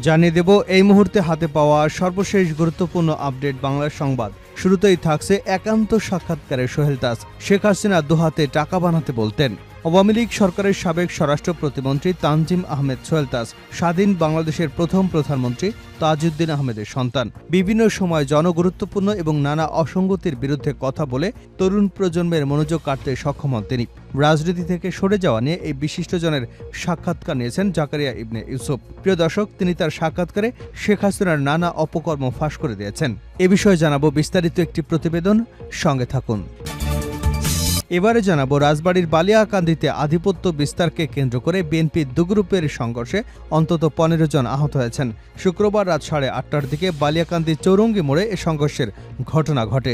জানিয়ে দেব এই মুহূর্তে হাতে পাওয়া সর্বশেষ গুরুত্বপূর্ণ আপডেট বাংলা সংবাদ। শুরুতেই থাকছে একান্ত সাক্ষাৎকারে সোহেল তাজ। শেখ হাসিনা দুহাতে টাকা বানাতে বলতেন। আওয়ামী লীগ সরকারের সাবেক স্বরাষ্ট্র প্রতিমন্ত্রী তানজিম আহমেদ সোহেল তাজ স্বাধীন বাংলাদেশের প্রথম প্রধানমন্ত্রী তাজউদ্দিন আহমেদের সন্তান। বিভিন্ন সময় জনগুরুত্বপূর্ণ এবং নানা অসঙ্গতির বিরুদ্ধে কথা বলে তরুণ প্রজন্মের মনোযোগ কাটতে সক্ষম হন তিনি। রাজনীতি থেকে সরে যাওয়া নিয়ে এই বিশিষ্টজনের সাক্ষাৎকার নিয়েছেন জাকারিয়া ইবনে ইউসুফ। প্রিয় দর্শক, তিনি তার সাক্ষাৎকারে শেখ হাসিনার নানা অপকর্ম ফাঁস করে দিয়েছেন। এ বিষয়ে জানাবো বিস্তারিত একটি প্রতিবেদন, সঙ্গে থাকুন। এবারে জানাবো রাজবাড়ীর বালিয়াকান্দিতে আধিপত্য বিস্তারকে কেন্দ্র করে বিএনপির দুগ্রুপের সংঘর্ষে অন্তত 15 জন আহত হয়েছেন। শুক্রবার রাত 8:30টার দিকে বালিয়াকান্দি চৌরঙ্গি মোড়ে এ সংঘর্ষের ঘটনা ঘটে।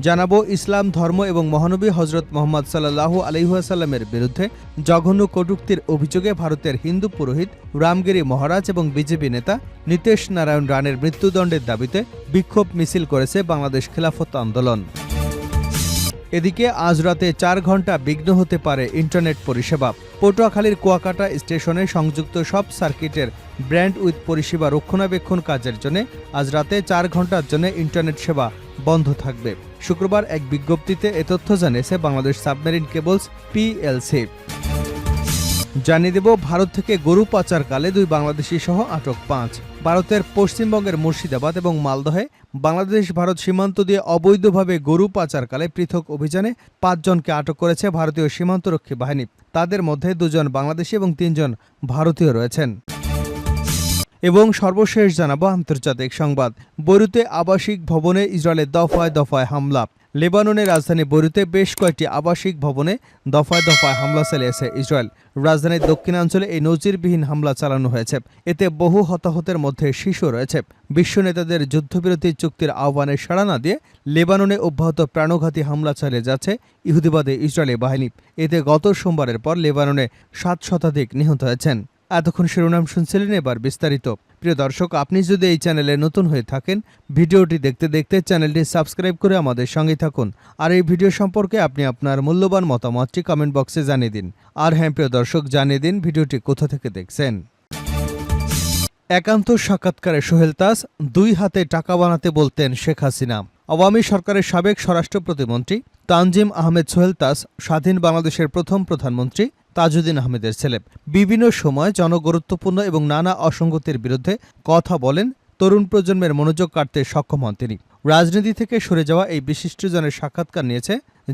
জানাবো ইসলাম ধর্ম এবং মহানবী হজরত মোহাম্মদ সাল্লাল্লাহু আলাইহি ওয়াসাল্লামের বিরুদ্ধে জঘন্য কটূক্তির অভিযোগে ভারতের হিন্দু পুরোহিত রামগিরি মহারাজ এবং বিজেপি নেতা নীতেশ নারায়ণ রানের মৃত্যুদণ্ডের দাবিতে বিক্ষোভ মিছিল করেছে বাংলাদেশ খেলাফত আন্দোলন। এদিকে আজ রাতে 4 ঘণ্টা বিঘ্ন হতে পারে ইন্টারনেট পরিষেবা। পটুয়াখালীর কুয়াকাটা স্টেশনে সংযুক্ত সব সার্কিটের ব্র্যান্ড উইথ পরিষেবা রক্ষণাবেক্ষণ কাজের জন্য আজ রাতে 4 ঘণ্টার জন্য ইন্টারনেট সেবা বন্ধ থাকবে। শুক্রবার এক বিজ্ঞপ্তিতে এ তথ্য জানিয়েছে বাংলাদেশ সাবমেরিন কেবলস পিএলসি। জানিয়ে দেব ভারত থেকে গরু পাচারকালে 2 বাংলাদেশি সহ আটক 5। ভারতের পশ্চিমবঙ্গের মুর্শিদাবাদ এবং মালদহে বাংলাদেশ ভারত সীমান্ত দিয়ে অবৈধভাবে গরু পাচারকালে পৃথক অভিযানে 5 জনকে আটক করেছে ভারতীয় সীমান্তরক্ষী বাহিনী। তাদের মধ্যে 2 জন বাংলাদেশি এবং 3 জন ভারতীয় রয়েছেন। এবং সর্বশেষ জানাবো আন্তর্জাতিক সংবাদ। বৈরুতে আবাসিক ভবনে ইসরায়েলের দফায় দফায় হামলা। লেবাননের রাজধানী বৈরুতে বেশ কয়েকটি আবাসিক ভবনে দফায় দফায় হামলা চালিয়েছে ইসরায়েল। রাজধানীর দক্ষিণাঞ্চলে এই নজিরবিহীন হামলা চালানো হয়েছে। এতে বহু হতাহতের মধ্যে শিশু রয়েছে। বিশ্ব নেতাদের যুদ্ধবিরতি চুক্তির আহ্বানে সাড়া না দিয়ে লেবাননে অব্যাহত প্রাণঘাতী হামলা চালিয়ে যাচ্ছে ইহুদিবাদী ইসরায়েলি বাহিনী। এতে গত সোমবারের পর লেবাননে 7 শতাধিক নিহত হয়েছেন। এতক্ষণ শিরোনাম শুনছিলেন, এবার বিস্তারিত। প্রিয় দর্শক, আপনি যদি এই চ্যানেলে নতুন হয়ে থাকেন, ভিডিওটি দেখতে দেখতে চ্যানেলটি সাবস্ক্রাইব করে আমাদের সঙ্গে থাকুন। আর এই ভিডিও সম্পর্কে আপনি আপনার মূল্যবান মতামতটি কমেন্ট বক্সে জানিয়ে দিন। আর হ্যাঁ প্রিয় দর্শক, জানিয়ে দিন ভিডিওটি কোথা থেকে দেখছেন। একান্ত সাক্ষাৎকারে সোহেল তাজ 2 হাতে টাকা বানাতে বলতেন শেখ হাসিনা। আওয়ামী সরকারের সাবেক স্বরাষ্ট্র প্রতিমন্ত্রী তানজিম আহমেদ সোহেল তাজ স্বাধীন বাংলাদেশের প্রথম প্রধানমন্ত্রী তাজউদ্দিন আহমেদের ছেলে। বিভিন্ন সময় জনগুরুত্বপূর্ণ এবং নানা অসঙ্গতির বিরুদ্ধে কথা বলেন। তরুণ প্রজন্মের মনোযোগ কাটতে সক্ষম হন তিনি। রাজনীতি থেকে সরে যাওয়া এই বিশিষ্টজনের সাক্ষাৎকার নিয়েছে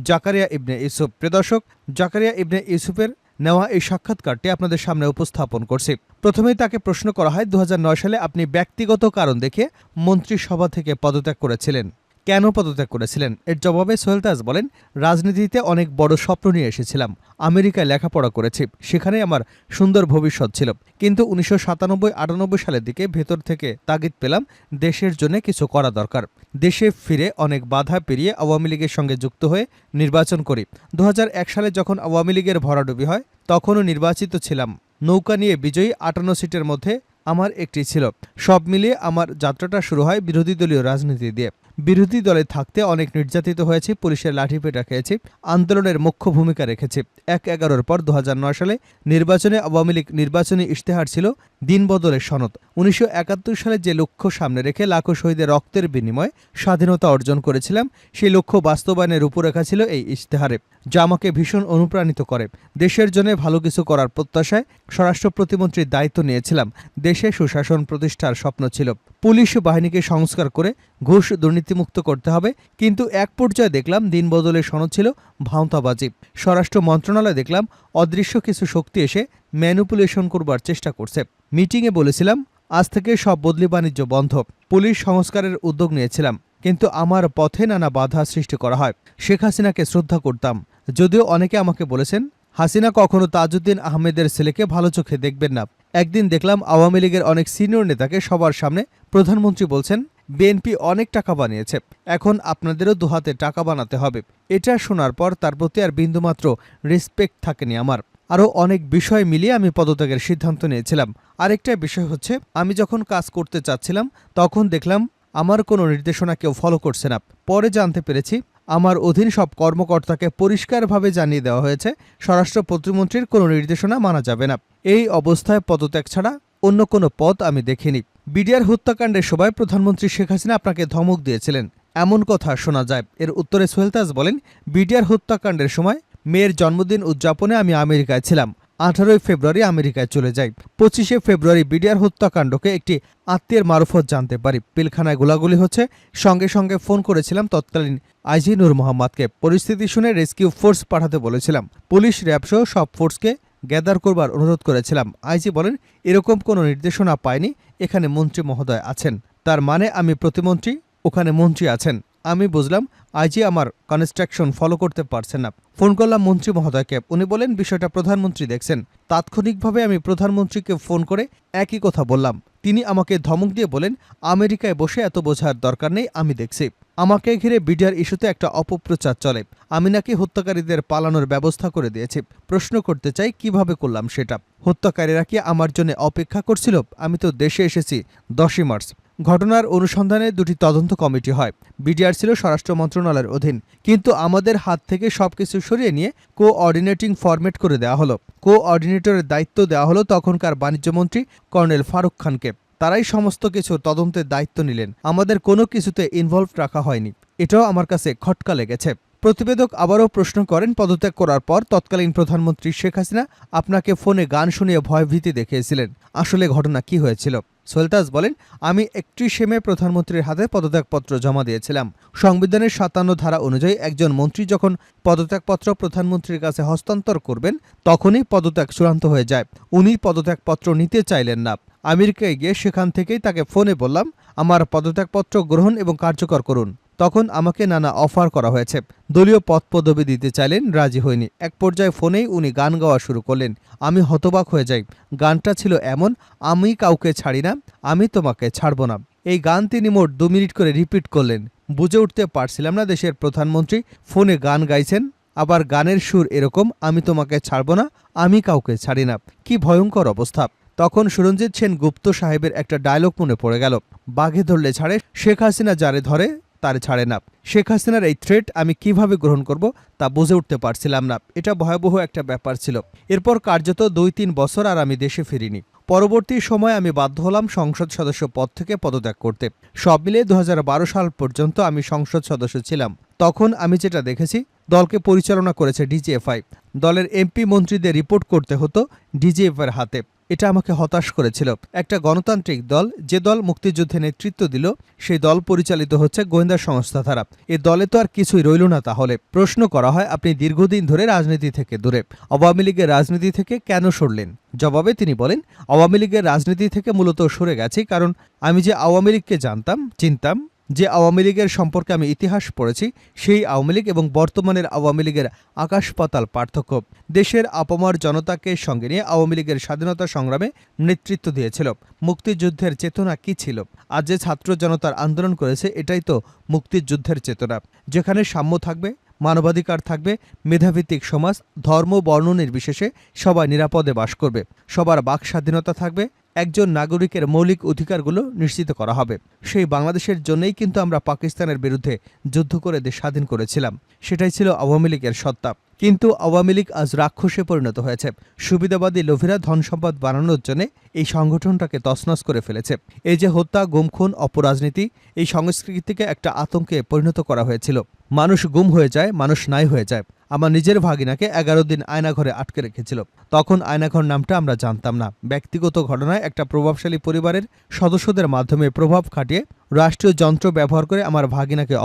জাকারিয়া ইবনে ইউসুফ। প্রিয় দর্শক, জাকারিয়া ইবনে ইউসুফের নেওয়া এই সাক্ষাৎকারটি আপনাদের সামনে উপস্থাপন করছি। প্রথমেই তাকে প্রশ্ন করা হয়, 2009 সালে আপনি ব্যক্তিগত কারণ দেখে মন্ত্রিসভা থেকে পদত্যাগ করেছিলেন। কেন পদত্যাগ করেছিলেন? এর জবাবে সোহেল তাজ বলেন, রাজনীতিতে অনেক বড় স্বপ্ন নিয়ে এসেছিলাম। আমেরিকায় লেখাপড়া করেছি, সেখানে আমার সুন্দর ভবিষ্যৎ ছিল। কিন্তু 1997-98 সালের দিকে ভেতর থেকে তাগিদ পেলাম দেশের জন্য কিছু করা দরকার। দেশে ফিরে অনেক বাধা পেরিয়ে আওয়ামী লীগের সঙ্গে যুক্ত হয়ে নির্বাচন করি। 2001 সালে যখন আওয়ামী লীগের ভরাডুবি হয় তখনও নির্বাচিত ছিলাম। নৌকা নিয়ে বিজয়ী 58 সিটের মধ্যে আমার একটি ছিল। সব মিলিয়ে আমার যাত্রাটা শুরু হয় বিরোধী দলীয় রাজনীতি দিয়ে। বিরোধী দলে থাকতে অনেক নির্যাতিত হয়েছি, পুলিশের লাঠিপেটা খেয়েছি, আন্দোলনের মুখ্য ভূমিকা রেখেছি। 1/11-র পর 2009 সালে নির্বাচনে আওয়ামী লীগ নির্বাচনী ইশতেহার ছিল দিন বদলের সনদ। 1971 সালে যে লক্ষ্য সামনে রেখে লাখো শহীদের রক্তের বিনিময়ে স্বাধীনতা অর্জন করেছিলাম, সেই লক্ষ্য বাস্তবায়নের রূপরেখা ছিল এই ইশতেহারে, যা আমাকে ভীষণ অনুপ্রাণিত করে। দেশের জন্য ভালো কিছু করার প্রত্যাশায় স্বরাষ্ট্র প্রতিমন্ত্রীর দায়িত্ব নিয়েছিলাম। দেশে সুশাসন প্রতিষ্ঠার স্বপ্ন ছিল। পুলিশ বাহিনীকে সংস্কার করে ঘুষ দুর্নীতিমুক্ত করতে হবে। কিন্তু এক পর্যায়ে দেখলাম দিন বদলের সনদ ছিল ভাঁওতাবাজি। স্বরাষ্ট্র মন্ত্রণালয়ে দেখলাম অদৃশ্য কিছু শক্তি এসে ম্যানিপুলেশন করবার চেষ্টা করছে। মিটিংয়ে বলেছিলাম আজ থেকে সব বদলি বাণিজ্য বন্ধ। পুলিশ সংস্কারের উদ্যোগ নিয়েছিলাম, কিন্তু আমার পথে নানা বাধা সৃষ্টি করা হয়। শেখ হাসিনাকে শ্রদ্ধা করতাম, যদিও অনেকে আমাকে বলেছেন হাসিনা কখনো তাজউদ্দিন আহমেদের ছেলেকে ভালো চোখে দেখবেন না। একদিন দেখলাম আওয়ামী লীগের অনেক সিনিয়র নেতাকে সবার সামনে প্রধানমন্ত্রী বলছেন, বিএনপি অনেক টাকা বানিয়েছে, এখন আপনাদেরও 2 হাতে টাকা বানাতে হবে। এটা শোনার পর তার প্রতি আর বিন্দুমাত্র রেসপেক্ট থাকেনি আমার। আরও অনেক বিষয় মিলিয়ে আমি পদত্যাগের সিদ্ধান্ত নিয়েছিলাম। আরেকটা বিষয় হচ্ছে, আমি যখন কাজ করতে চাচ্ছিলাম তখন দেখলাম আমার কোনো নির্দেশনা কেউ ফলো করছে না। পরে জানতে পেরেছি আমার অধীন সব কর্মকর্তাকে পরিষ্কারভাবে জানিয়ে দেওয়া হয়েছে স্বরাষ্ট্র প্রতিমন্ত্রীর কোনো নির্দেশনা মানা যাবে না। এই অবস্থায় পদত্যাগ ছাড়া অন্য কোনো পথ আমি দেখিনি। বিডিআর হত্যাকাণ্ডের সময় প্রধানমন্ত্রী শেখ হাসিনা আপনাকে ধমক দিয়েছিলেন, এমন কথা শোনা যায়। এর উত্তরে সোহেল তাজ বলেন, বিডিআর হত্যাকাণ্ডের সময় মেয়ের জন্মদিন উদযাপনে আমি আমেরিকায় ছিলাম। 18 ফেব্রুয়ারি আমেরিকায় চলে যাই। 25 ফেব্রুয়ারি বিডিআর হত্যাকাণ্ডকে একটি আত্মীয়ের মারফত জানতে পারি। পিলখানায় গোলাগুলি হচ্ছে, সঙ্গে সঙ্গে ফোন করেছিলাম তৎকালীন আইজি নূর মোহাম্মদকে। পরিস্থিতি শুনে রেস্কিউ ফোর্স পাঠাতে বলেছিলাম। পুলিশ, র্যাব সহ সব ফোর্সকে গ্যাদার করবার অনুরোধ করেছিলাম। আইজি বলেন, এরকম কোনো নির্দেশনা পাইনি, এখানে মন্ত্রী মহোদয় আছেন। তার মানে আমি প্রতিমন্ত্রী, ওখানে মন্ত্রী আছেন। আমি বুঝলাম আইজি আমার কনস্ট্রাকশন ফলো করতে পারছেন না। ফোন করলাম মন্ত্রী মহোদয়কে। উনি বলেন, বিষয়টা প্রধানমন্ত্রী দেখছেন। তাৎক্ষণিকভাবে আমি প্রধানমন্ত্রীকে ফোন করে একই কথা বললাম। তিনি আমাকে ধমক দিয়ে বলেন, আমেরিকায় বসে এত বোঝার দরকার নেই, আমি দেখছি। আমাকে ঘিরে বিডিআর ইস্যুতে একটা অপপ্রচার চলে। আমি নাকি হত্যাকারীদের পালানোর ব্যবস্থা করে দিয়েছি। প্রশ্ন করতে চাই, কিভাবে করলাম সেটা? হত্যাকারীরা কি আমার জন্য অপেক্ষা করছিল? আমি তো দেশে এসেছি 10 মার্চ। ঘটনার অনুসন্ধানে 2টি তদন্ত কমিটি হয়। বিডিআর ছিল স্বরাষ্ট্র মন্ত্রণালয়ের অধীন, কিন্তু আমাদের হাত থেকে সবকিছু সরিয়ে নিয়ে কোঅর্ডিনেটিং ফরম্যাট করে দেওয়া হলো। কোঅর্ডিনেটরের দায়িত্ব দেওয়া হলো তখনকার বাণিজ্যমন্ত্রী কর্নেল ফারুক খানকে। তারাই সমস্ত কিছু তদন্তের দায়িত্ব নিলেন। আমাদের কোনো কিছুতে ইনভলভ রাখা হয়নি। এটাও আমার কাছে খটকা লেগেছে। প্রতিবেদক আবারও প্রশ্ন করেন, পদত্যাগ করার পর তৎকালীন প্রধানমন্ত্রী শেখ হাসিনা আপনাকে ফোনে গান শুনিয়ে ভয়ভীতি দেখিয়েছিলেন। আসলে ঘটনা কি হয়েছিল? সোহেল তাজ বলেন, আমি 31 মে প্রধানমন্ত্রীর হাতে পদত্যাগপত্র জমা দিয়েছিলাম। সংবিধানের 57 ধারা অনুযায়ী একজন মন্ত্রী যখন পদত্যাগপত্র প্রধানমন্ত্রীর কাছে হস্তান্তর করবেন, তখনই পদত্যাগ চূড়ান্ত হয়ে যায়। উনি পদত্যাগপত্র নিতে চাইলেন না। আমেরিকায় গিয়ে সেখান থেকেই তাকে ফোনে বললাম, আমার পদত্যাগপত্র গ্রহণ এবং কার্যকর করুন। তখন আমাকে নানা অফার করা হয়েছে। দলীয় পদপদবি দিতে চাইলেন, রাজি হয়নি। এক পর্যায়ে ফোনেই উনি গান গাওয়া শুরু করলেন। আমি হতবাক হয়ে যাই। গানটা ছিল এমন, আমি কাউকে ছাড়ি না, আমি তোমাকে ছাড়ব না। এই গান তিনি মোট 2 মিনিট করে রিপিট করলেন। বুঝে উঠতে পারছিলাম না দেশের প্রধানমন্ত্রী ফোনে গান গাইছেন, আবার গানের সুর এরকম, আমি তোমাকে ছাড়ব না, আমি কাউকে ছাড়ি না। কি ভয়ঙ্কর অবস্থা! তখন সুরঞ্জিত সেন গুপ্ত সাহেবের একটা ডায়লগ মনে পড়ে গেল, বাঘে ধরলে ছাড়ে, শেখ হাসিনা যারে ধরে তার ছাড়ে না। শেখ হাসিনার এই থ্রেট আমি কিভাবে গ্রহণ করব তা বুঝে উঠতে পারছিলাম না। এটা ভয়াবহ একটা ব্যাপার ছিল। এরপর কার্যত 2-3 বছর আর আমি দেশে ফিরিনি। পরবর্তী সময়ে আমি বাধ্য হলাম সংসদ সদস্য পদ থেকে পদত্যাগ করতে। সব মিলে 2012 সাল পর্যন্ত আমি সংসদ সদস্য ছিলাম। তখন আমি যেটা দেখেছি, দলকে পরিচালনা করেছে ডিজিএফআই। দলের এমপি মন্ত্রীদের রিপোর্ট করতে হতো ডিজিএফআইয়ের হাতে। এটা আমাকে হতাশ করেছিল। একটা গণতান্ত্রিক দল, যে দল মুক্তিযুদ্ধে নেতৃত্ব দিল, সেই দল পরিচালিত হচ্ছে গোয়েন্দা সংস্থা দ্বারা। এ দলে তো আর কিছুই রইল না। তাহলে প্রশ্ন করা হয়, আপনি দীর্ঘদিন ধরে রাজনীতি থেকে দূরে, আওয়ামী লীগের রাজনীতি থেকে কেন সরলেন? জবাবে তিনি বলেন, আওয়ামী লীগের রাজনীতি থেকে মূলত সরে গেছি কারণ আমি যে আওয়ামী লীগকে জানতাম, চিনতাম, যে আওয়ামী লীগের সম্পর্কে আমি ইতিহাস পড়েছি, সেই আওয়ামী লীগ এবং বর্তমানের আওয়ামী লীগের আকাশ পাতাল পার্থক্য। দেশের আপামর জনতাকে সঙ্গে নিয়ে আওয়ামী লীগের স্বাধীনতা সংগ্রামে নেতৃত্ব দিয়েছিল। মুক্তিযুদ্ধের চেতনা কি ছিল? আজ যে ছাত্র জনতার আন্দোলন করেছে, এটাই তো মুক্তিযুদ্ধের চেতনা। যেখানে সাম্য থাকবে, মানবাধিকার থাকবে, মেধাভিত্তিক সমাজ, ধর্ম বর্ণ নির্বিশেষে সবাই নিরাপদে বাস করবে, সবার বাক স্বাধীনতা থাকবে, একজন নাগরিকের মৌলিক অধিকারগুলো নিশ্চিত করা হবে। সেই বাংলাদেশের জন্যই কিন্তু আমরা পাকিস্তানের বিরুদ্ধে যুদ্ধ করে দেশ স্বাধীন করেছিলাম। সেটাই ছিল আওয়ামী লীগের সত্তা। কিন্তু আওয়ামী লীগ আজ রাক্ষসে পরিণত হয়েছে। সুবিধাবাদী লোভীরা ধনসম্পদ বানানোর জন্য এই সংগঠনটাকে তছনছ করে ফেলেছে। এই যে হত্যা, গুম, খুন, অপরাজনীতি, এই সংস্কৃতিকে একটা আতঙ্কে পরিণত করা হয়েছিল। মানুষ গুম হয়ে যায়, মানুষ নাই হয়ে যায়। আমার নিজের ভাগিনাকে 11 দিন আয়নাঘরে আটকে রেখেছিল। তখন আয়নাঘর নামটা আমরা জানতাম না। ব্যক্তিগত ঘটনায় একটা প্রভাবশালী পরিবারের সদস্যদের মাধ্যমে প্রভাব খাটিয়ে রাষ্ট্রীয় যন্ত্র ব্যবহার করে আমার ভাগিনাকে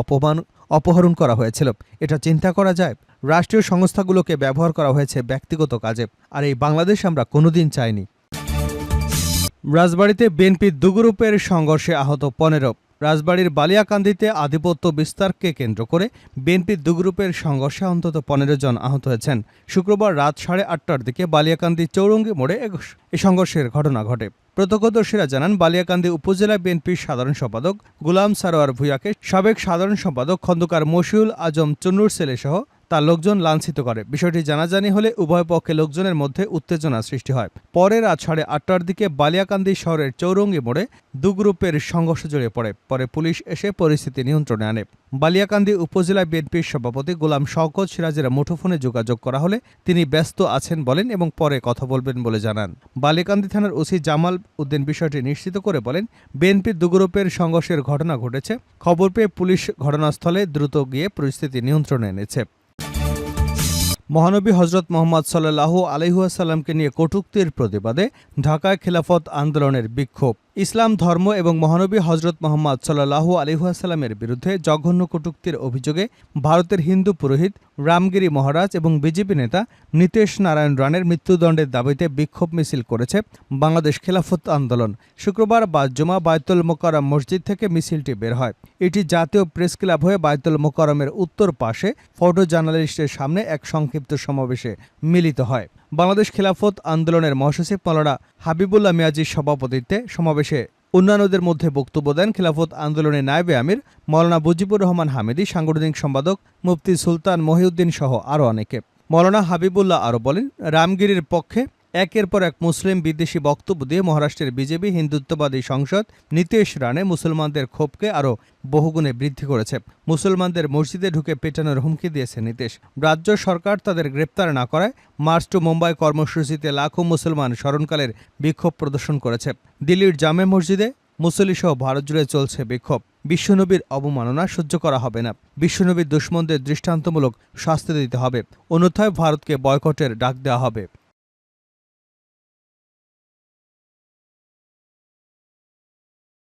অপহরণ করা হয়েছিল। এটা চিন্তা করা যায়? রাষ্ট্রীয় সংস্থাগুলোকে ব্যবহার করা হয়েছে ব্যক্তিগত কাজে। আর এই বাংলাদেশ আমরা কোনোদিন চাইনি। রাজবাড়ীতে বিএনপির 2 গ্রুপের সংঘর্ষে আহত 15। রাজবাড়ীর বালিয়াকান্দিতে আধিপত্য বিস্তারকে কেন্দ্র করে বিএনপির 2 গ্রুপের সংঘর্ষে অন্তত 15 জন আহত হয়েছেন। শুক্রবার রাত 8:30টার দিকে বালিয়াকান্দি চৌরঙ্গি মোড়ে এই সংঘর্ষের ঘটনা ঘটে। প্রত্যক্ষদর্শীরা জানান, বালিয়াকান্দি উপজেলা বিএনপির সাধারণ সম্পাদক গোলাম সারোয়ার ভূঁইয়াকে সাবেক সাধারণ সম্পাদক খন্দকার মশিউল আজম চুন্নুর ছেলেসহ তার লোকজন লাঞ্ছিত করে। বিষয়টি জানাজানি হলে উভয় পক্ষে লোকজনের মধ্যে উত্তেজনা সৃষ্টি হয়। পরে রাত 8:30টার দিকে বালিয়াকান্দি শহরের চৌরঙ্গি মোড়ে দু গ্রুপের সংঘর্ষ জড়িয়ে পড়ে। পরে পুলিশ এসে পরিস্থিতি নিয়ন্ত্রণে আনে। বালিয়াকান্দি উপজেলা বিএনপির সভাপতি গোলাম শওকত সিরাজের মুঠোফোনে যোগাযোগ করা হলে তিনি ব্যস্ত আছেন বলেন এবং পরে কথা বলবেন বলে জানান। বালিয়াকান্দি থানার ওসি জামাল উদ্দিন বিষয়টি নিশ্চিত করে বলেন, বিএনপির দু গ্রুপের সংঘর্ষের ঘটনা ঘটেছে। খবর পেয়ে পুলিশ ঘটনাস্থলে দ্রুত গিয়ে পরিস্থিতি নিয়ন্ত্রণে এনেছে। মহানবী হজরত মোহাম্মদ সাল্লাল্লাহু আলাইহি ওয়াসাল্লামকে নিয়ে কটূক্তির প্রতিবাদে ঢাকায় খিলাফত আন্দোলনের বিক্ষোভ। ইসলাম ধর্ম এবং মহানবী হজরত মোহাম্মদ সাল্লাল্লাহু আলাইহি ওয়াসাল্লামের বিরুদ্ধে জঘন্য কটূক্তির অভিযোগে ভারতের হিন্দু পুরোহিত রামগিরি মহারাজ এবং বিজেপি নেতা নীতেশ নারায়ণ রানের মৃত্যুদণ্ডের দাবিতে বিক্ষোভ মিছিল করেছে বাংলাদেশ খিলাফত আন্দোলন। শুক্রবার জুমা বায়তুল মোকাররম মসজিদ থেকে মিছিলটি বের হয়। এটি জাতীয় প্রেস ক্লাব হয়ে বায়তুল মোকাররমের উত্তর পাশে ফটো জার্নালিস্টের সামনে এক সংক্ষিপ্ত সমাবেশে মিলিত হয়। বাংলাদেশ খিলাফত আন্দোলনের মহাসচিব মাওলানা হাবিবুল্লাহ মিয়াজির সভাপতিত্বে সমাবেশে অন্যান্যদের মধ্যে বক্তব্য দেন খিলাফত আন্দোলনের নায়েবে আমির মাওলানা মুজিবুর রহমান হামিদি, সাংগঠনিক সম্পাদক মুফতি সুলতান মহিউদ্দিন সহ আরও অনেকে। মাওলানা হাবিবুল্লাহ আরও বলেন, রামগিরির পক্ষে একের পর এক মুসলিম বিদ্বেষী বক্তব্য দিয়ে মহারাষ্ট্রের বিজেপি হিন্দুত্ববাদী সংসদ নীতেশ রানে মুসলমানদের ক্ষোভকে আরও বহুগুণে বৃদ্ধি করেছে। মুসলমানদের মসজিদে ঢুকে পেটানোর হুমকি দিয়েছে নীতেশ। রাজ্য সরকার তাদের গ্রেপ্তার না করায় মার্চ টু মুম্বাই কর্মসূচিতে লাখো মুসলমান স্মরণকালের বিক্ষোভ প্রদর্শন করেছে। দিল্লির জামে মসজিদে মুসল্লিসহ ভারত জুড়ে চলছে বিক্ষোভ। বিশ্বনবীর অবমাননা সহ্য করা হবে না। বিশ্বনবীর দুশমনদের দৃষ্টান্তমূলক শাস্তি দিতে হবে, অন্যথায় ভারতকে বয়কটের ডাক দেওয়া হবে।